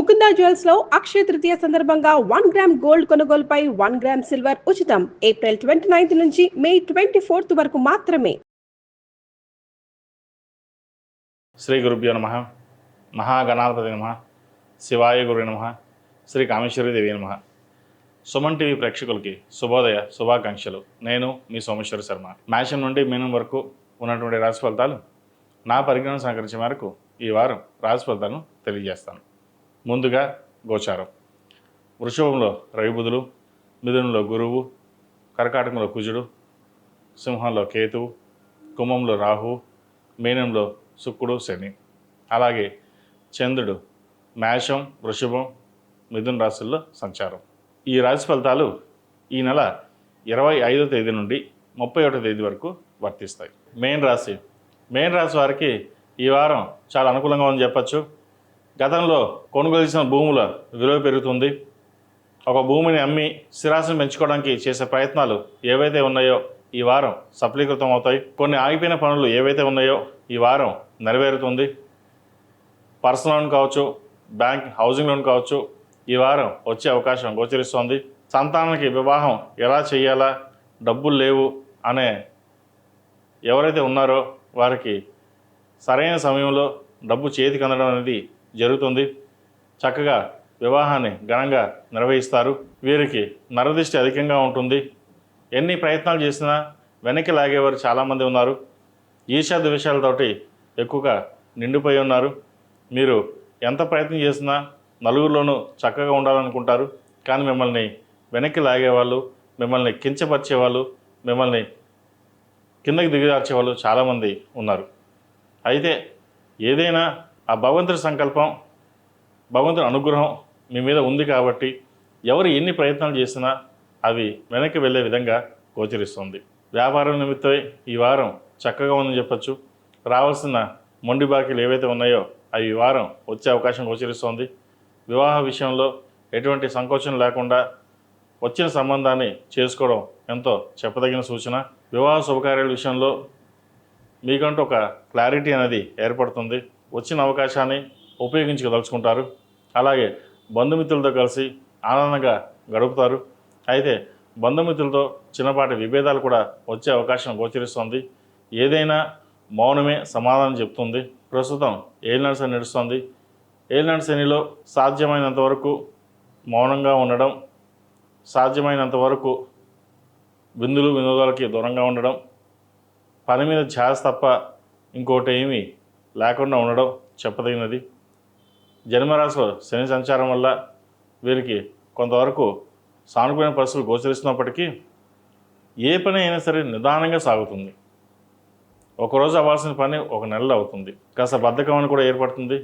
Mukunda jewels లో అక్షయ తృతీయ సందర్భంగా 1 gram gold కొనుగోలుపై 1 గ్రామ్ సిల్వర్ ఉచితం. ఏప్రిల్ 29 నుంచి మే 24 వరకు మాత్రమే. శ్రీ గురుభ్యో నమః. మహాగణాధిపతి నమః. శివాయ గురు నమః. శ్రీ కామేశ్వరి దేవి నమః. సుమన్ టీవీ ప్రేక్షకులకి శుభోదయ శుభాకాంక్షలు. నేను మీ సోమేశ్వర శర్మ. మేషం నుండి మీనం వరకు ఉన్నటువంటి రాశి ఫలితాలు నా పరిజ్ఞానం సహకరించే మేరకు ఈ వారం రాశి ఫలితాలను తెలియజేస్తాను. ముందుగా గోచారం. వృషభంలో రవి బుధులు, మిథునంలో గురువు, కర్కాటకంలో కుజుడు, సింహంలో కేతువు, కుంభంలో రాహువు, మీనంలో శుక్రుడు శని. అలాగే చంద్రుడు మేషం, వృషభం, మిథున రాశుల్లో సంచారం. ఈ రాశి ఫలితాలు ఈ నెల 25వ తేదీ నుండి 31వ తేదీ వరకు వర్తిస్తాయి. మెయిన్ రాశి వారికి ఈ వారం చాలా అనుకూలంగా ఉందని చెప్పచ్చు. గతంలో కొనుగోలు చేసిన భూముల విలువ పెరుగుతుంది. ఒక భూమిని అమ్మి స్థిరాస్తిని పెంచుకోవడానికి చేసే ప్రయత్నాలు ఏవైతే ఉన్నాయో ఈ వారం సఫలీకృతం అవుతాయి. కొన్ని ఆగిపోయిన పనులు ఏవైతే ఉన్నాయో ఈ వారం నెరవేరుతుంది. పర్సనల్ లోన్ కావచ్చు, బ్యాంక్ హౌసింగ్ లోన్ కావచ్చు, ఈ వారం వచ్చే అవకాశం గోచరిస్తోంది. సంతానానికి వివాహం ఎలా చేయాలా, డబ్బులు లేవు అనే ఎవరైతే ఉన్నారో వారికి సరైన సమయంలో డబ్బు చేతికి అందడం అనేది జరుగుతుంది. చక్కగా వివాహాన్ని ఘనంగా నిర్వహిస్తారు. వీరికి నరదిష్టి అధికంగా ఉంటుంది. ఎన్ని ప్రయత్నాలు చేసినా వెనక్కి లాగేవారు చాలామంది ఉన్నారు. ఈర్ష్య ద్వేషాలతోటి ఎక్కువగా నిండిపోయి ఉన్నారు. మీరు ఎంత ప్రయత్నం చేసినా నలుగురిలోనూ చక్కగా ఉండాలనుకుంటారు. కానీ మిమ్మల్ని వెనక్కి లాగేవాళ్ళు, మిమ్మల్ని కించపరిచేవాళ్ళు, మిమ్మల్ని కిందకి దిగజార్చేవాళ్ళు చాలామంది ఉన్నారు. అయితే ఏదైనా ఆ భగవంతుడి సంకల్పం, భగవంతుడి అనుగ్రహం మీ మీద ఉంది కాబట్టి ఎవరు ఎన్ని ప్రయత్నాలు చేసినా అవి వెనక్కి వెళ్ళే విధంగా గోచరిస్తుంది. వ్యాపారం నిమిత్తమై ఈ వారం చక్కగా ఉందని చెప్పచ్చు. రావాల్సిన మొండి బాకీలు ఏవైతే ఉన్నాయో అవి ఈ వారం వచ్చే అవకాశం గోచరిస్తుంది. వివాహ విషయంలో ఎటువంటి సంకోచం లేకుండా వచ్చిన సంబంధాన్ని చేసుకోవడం ఎంతో చెప్పదగిన సూచన. వివాహ శుభకార్యాల విషయంలో మీకంటూ ఒక క్లారిటీ అనేది ఏర్పడుతుంది. వచ్చిన అవకాశాన్ని ఉపయోగించుకోదలుచుకుంటారు. అలాగే బంధుమిత్రులతో కలిసి ఆనందంగా గడుపుతారు. అయితే బంధుమిత్రులతో చిన్నపాటి విభేదాలు కూడా వచ్చే అవకాశం గోచరిస్తుంది. ఏదైనా మౌనమే సమాధానం చెప్తుంది. ప్రస్తుతం ఏలినాటి శని నడుస్తుంది. ఏలినాటి శనిలో సాధ్యమైనంత వరకు మౌనంగా ఉండడం, సాధ్యమైనంత వరకు విందులు వినోదాలకి దూరంగా ఉండడం, పని మీద ధ్యాస తప్ప ఇంకోటి ఏమీ లేకుండా ఉండడం చెప్పదగినది. జన్మరాశిలో శని సంచారం వల్ల వీరికి కొంతవరకు సానుకూల పరిస్థితులు గోచరిస్తున్నప్పటికీ ఏ పని అయినా సరే నిదానంగా సాగుతుంది. ఒకరోజు అవ్వాల్సిన పని ఒక నెలలో అవుతుంది. కాస్త బద్ధకం అని కూడా ఏర్పడుతుంది.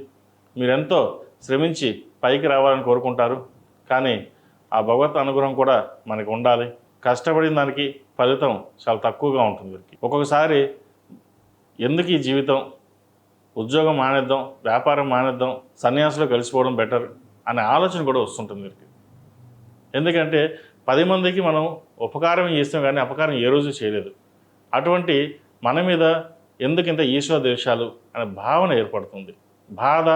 మీరెంతో శ్రమించి పైకి రావాలని కోరుకుంటారు. కానీ ఆ భగవత్ అనుగ్రహం కూడా మనకు ఉండాలి. కష్టపడిన దానికి ఫలితం చాలా తక్కువగా ఉంటుంది వీరికి. ఒక్కొక్కసారి ఎందుకు ఈ జీవితం, ఉద్యోగం మానేద్దాం, వ్యాపారం మానేద్దాం, సన్యాసులో కలిసిపోవడం బెటర్ అనే ఆలోచన కూడా వస్తుంటుంది వీరికి. ఎందుకంటే 10 మందికి మనం ఉపకారం చేస్తాం కానీ అపకారం ఏ రోజు చేయలేదు. అటువంటి మన మీద ఎందుకు ఇంత ఈశ్వర ద్వేషాలు అనే భావన ఏర్పడుతుంది. బాధ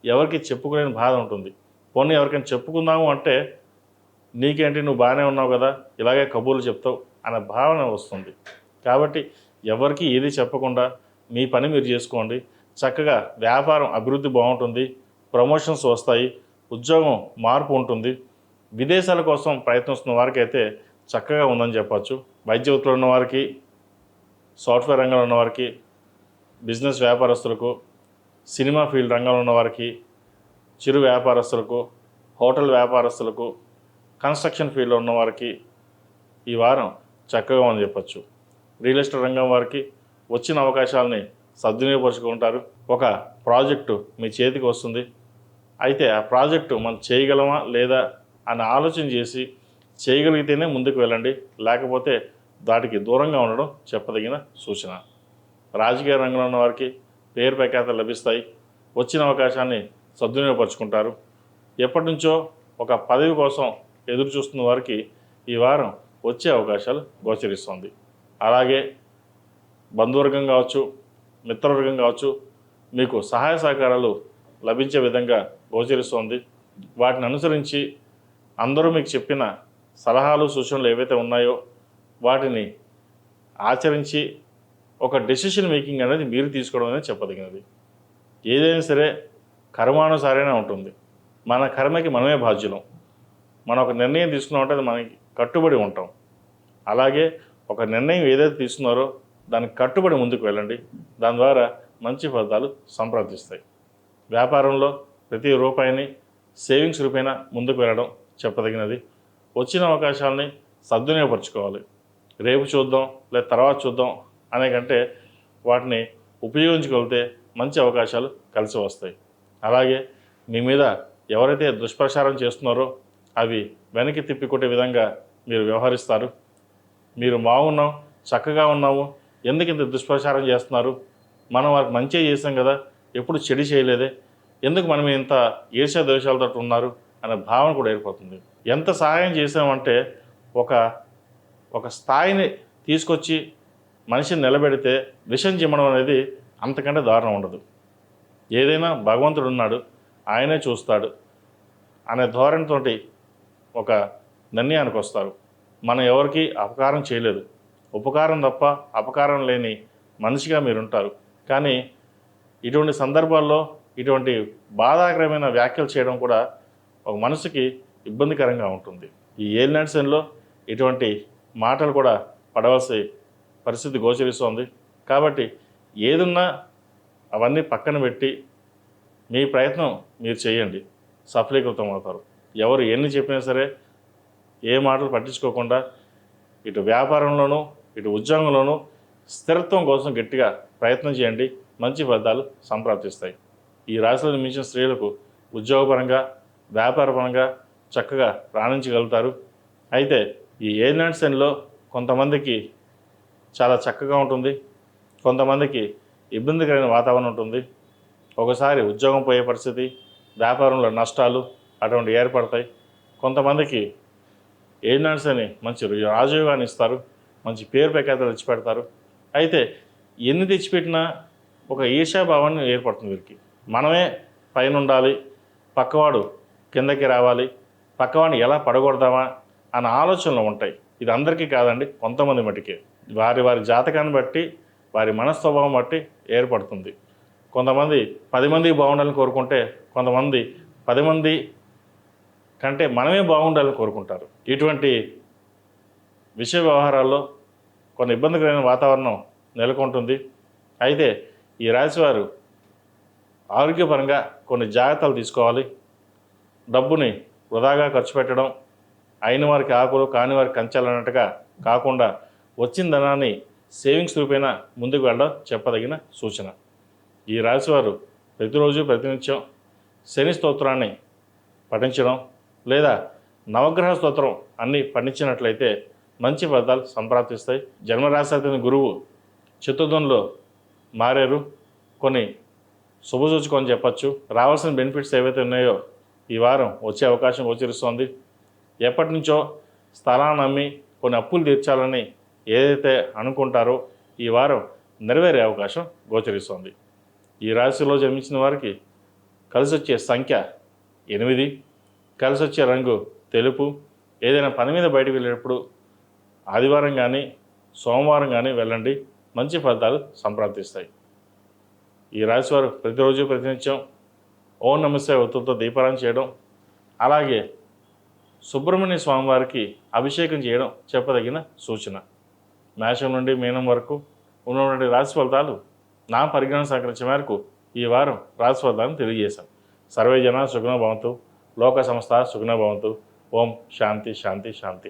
ఎవరికి చెప్పుకోలేని బాధ ఉంటుంది. పోనీ ఎవరికైనా చెప్పుకుందాము అంటే నీకేంటి, నువ్వు బాగానే ఉన్నావు కదా, ఇలాగే కబూర్లు చెప్తావు అనే భావన వస్తుంది. కాబట్టి ఎవరికి ఏది చెప్పకుండా మీ పని మీరు చేసుకోండి. చక్కగా వ్యాపారం అభివృద్ధి బాగుంటుంది. ప్రమోషన్స్ వస్తాయి. ఉద్యోగం మార్పు ఉంటుంది. విదేశాల కోసం ప్రయత్నిస్తున్న వారికి అయితే చక్కగా ఉందని చెప్పచ్చు. వైద్య వృత్తిలో ఉన్నవారికి, సాఫ్ట్వేర్ రంగంలో ఉన్నవారికి, బిజినెస్ వ్యాపారస్తులకు, సినిమా ఫీల్డ్ రంగంలో ఉన్నవారికి, చిరు వ్యాపారస్తులకు, హోటల్ వ్యాపారస్తులకు, కన్స్ట్రక్షన్ ఫీల్డ్లో ఉన్నవారికి ఈ వారం చక్కగా ఉందని చెప్పచ్చు. రియల్ ఎస్టేట్ రంగం వారికి వచ్చిన అవకాశాలని సద్వినియోగపరుచుకుంటారు. ఒక ప్రాజెక్టు మీ చేతికి వస్తుంది. అయితే ఆ ప్రాజెక్టు మనం చేయగలమా లేదా అని ఆలోచన చేసి చేయగలిగితేనే ముందుకు వెళ్ళండి. లేకపోతే దాటికి దూరంగా ఉండడం చెప్పదగిన సూచన. రాజకీయ రంగంలో ఉన్న వారికి పేరు ప్రఖ్యాతలు లభిస్తాయి. వచ్చిన అవకాశాన్ని సద్వినియోగపరుచుకుంటారు. ఎప్పటి నుంచో ఒక పదవి కోసం ఎదురు చూస్తున్న వారికి ఈ వారం వచ్చే అవకాశాలు గోచరిస్తుంది. అలాగే బంధువర్గం కావచ్చు, మిత్రవర్గం కావచ్చు, మీకు సహాయ సహకారాలు లభించే విధంగా గోచరిస్తోంది. వాటిని అనుసరించి అందరూ మీకు చెప్పిన సలహాలు సూచనలు ఏవైతే ఉన్నాయో వాటిని ఆచరించి ఒక డెసిషన్ మేకింగ్ అనేది మీరు తీసుకోవడం అనేది చెప్పదగినది. ఏదైనా సరే కర్మానుసారైనా ఉంటుంది. మన కర్మకి మనమే బాధ్యులం. మనం ఒక నిర్ణయం తీసుకున్నామంటే అది మనకి కట్టుబడి ఉంటాం. అలాగే ఒక నిర్ణయం ఏదైతే తీసుకున్నారో దానికి కట్టుబడి ముందుకు వెళ్ళండి. దాని ద్వారా మంచి ఫలితాలు సంప్రాప్తిస్తాయి. వ్యాపారంలో ప్రతి రూపాయిని సేవింగ్స్ రూపేణ ముందుకు వెళ్ళడం చెప్పదగినది. వచ్చిన అవకాశాలని సద్వినియోగపరచుకోవాలి. రేపు చూద్దాం లేదా తర్వాత చూద్దాం అనే కంటే వాటిని ఉపయోగించుకోగలిగితే మంచి అవకాశాలు కలిసి వస్తాయి. అలాగే మీ మీద ఎవరైతే దుష్ప్రచారం చేస్తున్నారో అవి వెనక్కి తిప్పికొట్టే విధంగా మీరు వ్యవహరిస్తారు. మీరు బాగున్నాం, చక్కగా ఉన్నాము, ఎందుకు ఇంత దుష్ప్రచారం చేస్తున్నారు, మనం వారికి మంచిగా చేసాం కదా, ఎప్పుడు చెడు చేయలేదే, ఎందుకు మనం ఇంత ఈర్ష్య ద్వేషాలతో ఉన్నారు అనే భావన కూడా ఏర్పడుతుంది. ఎంత సహాయం చేసామంటే ఒక స్థాయిని తీసుకొచ్చి మనిషిని నిలబెడితే విషం చిమ్మడం అనేది అంతకంటే దారుణం ఉండదు. ఏదైనా భగవంతుడు ఉన్నాడు, ఆయనే చూస్తాడు అనే ధోరణితో ఒక నిర్ణయానికి వస్తారు. మనం ఎవరికి అపకారం చేయలేదు, ఉపకారం తప్ప అపకారం లేని మనిషిగా మీరుంటారు. కానీ ఇటువంటి సందర్భాల్లో ఇటువంటి బాధాకరమైన వ్యాఖ్యలు చేయడం కూడా ఒక మనసుకి ఇబ్బందికరంగా ఉంటుంది. ఈ ఏలినాటి శనిలో ఇటువంటి మాటలు కూడా పడవలసి పరిస్థితి గోచరిస్తోంది. కాబట్టి ఏదున్నా అవన్నీ పక్కన పెట్టి మీ ప్రయత్నం మీరు చేయండి, సఫలీకృతం అవుతారు. ఎవరు ఎన్ని చెప్పినా సరే ఏ మాటలు పట్టించుకోకుండా ఇటు వ్యాపారంలోనూ ఇటు ఉద్యోగంలోనూ స్థిరత్వం కోసం గట్టిగా ప్రయత్నం చేయండి. మంచి ఫలితాలు సంప్రాప్తిస్తాయి. ఈ రాశిలో జన్మించిన స్త్రీలకు ఉద్యోగపరంగా వ్యాపారపరంగా చక్కగా రాణించగలుగుతారు. అయితే ఈ ఏలినాటి శనిలో కొంతమందికి చాలా చక్కగా ఉంటుంది, కొంతమందికి ఇబ్బందికరమైన వాతావరణం ఉంటుంది. ఒకసారి ఉద్యోగం పోయే పరిస్థితి, వ్యాపారంలో నష్టాలు అటువంటి ఏర్పడతాయి. కొంతమందికి ఏలినాటి శని మంచి రాజయోగాన్ని ఇస్తారు, మంచి పేరు ప్రఖ్యాతలు తెచ్చిపెడతారు. అయితే ఎన్ని తెచ్చిపెట్టినా ఒక ఈర్ష్యాభావాన్ని ఏర్పడుతుంది వీరికి. మనమే పైన ఉండాలి, పక్కవాడు కిందకి రావాలి, పక్కవాడిని ఎలా పడగొడదామా అన్న ఆలోచనలు ఉంటాయి. ఇది అందరికీ కాదండి, కొంతమంది మటుకే. వారి జాతకాన్ని బట్టి వారి మనస్వభావం బట్టి ఏర్పడుతుంది. కొంతమంది 10 మంది బాగుండాలని కోరుకుంటే కొంతమంది 10 మంది కంటే మనమే బాగుండాలని కోరుకుంటారు. ఇటువంటి విషయ వ్యవహారాల్లో కొన్ని ఇబ్బందికరమైన వాతావరణం నెలకొంటుంది. అయితే ఈ రాశివారు ఆరోగ్యపరంగా కొన్ని జాగ్రత్తలు తీసుకోవాలి. డబ్బుని వృధాగా ఖర్చు పెట్టడం, అయిన వారికి ఆకులు కాని వారికి కంచాలన్నట్టుగా కాకుండా వచ్చిన ధనాన్ని సేవింగ్స్ రూపేణ ముందుకు వెళ్ళడం చెప్పదగిన సూచన. ఈ రాశివారు ప్రతిరోజు ప్రతినిత్యం శని స్తోత్రాన్ని పఠించడం లేదా నవగ్రహ స్తోత్రం అన్నీ పఠించినట్లయితే మంచి ఫలితాలు సంప్రాప్తిస్తాయి. జన్మరాశాధిపతి గురువు చతుర్థంలో మారారు. కొన్ని శుభసూచకం చెప్పచ్చు. రావాల్సిన బెనిఫిట్స్ ఏవైతే ఉన్నాయో ఈ వారం వచ్చే అవకాశం గోచరిస్తోంది. ఎప్పటి నుంచో స్థలాన్ని అమ్మి కొన్ని అప్పులు తీర్చాలని ఏదైతే అనుకుంటారో ఈ వారం నెరవేరే అవకాశం గోచరిస్తోంది. ఈ రాశిలో జన్మించిన వారికి కలిసి వచ్చే సంఖ్య 8, కలిసి వచ్చే రంగు తెలుపు. ఏదైనా పని మీద బయటకు వెళ్ళేటప్పుడు ఆదివారం కానీ సోమవారం కానీ వెళ్ళండి, మంచి ఫలితాలు సంప్రాప్తిస్తాయి. ఈ రాశివారు ప్రతిరోజు ప్రతినిత్యం ఓం నమఃశివాయ ఒత్తులతో దీపారాధన చేయడం, అలాగే సుబ్రహ్మణ్య స్వామివారికి అభిషేకం చేయడం చెప్పదగిన సూచన. మేషం నుండి మీనం వరకు ఉన్నటువంటి రాశి ఫలితాలు నా పరిజ్ఞానం సహకరించే మేరకు ఈ వారం రాశి ఫలితాలను తెలియజేశాం. సర్వే జన సుఖినో భవంతు, లోక సంస్థ సుఖినో భవంతు. ఓం శాంతి శాంతి శాంతి.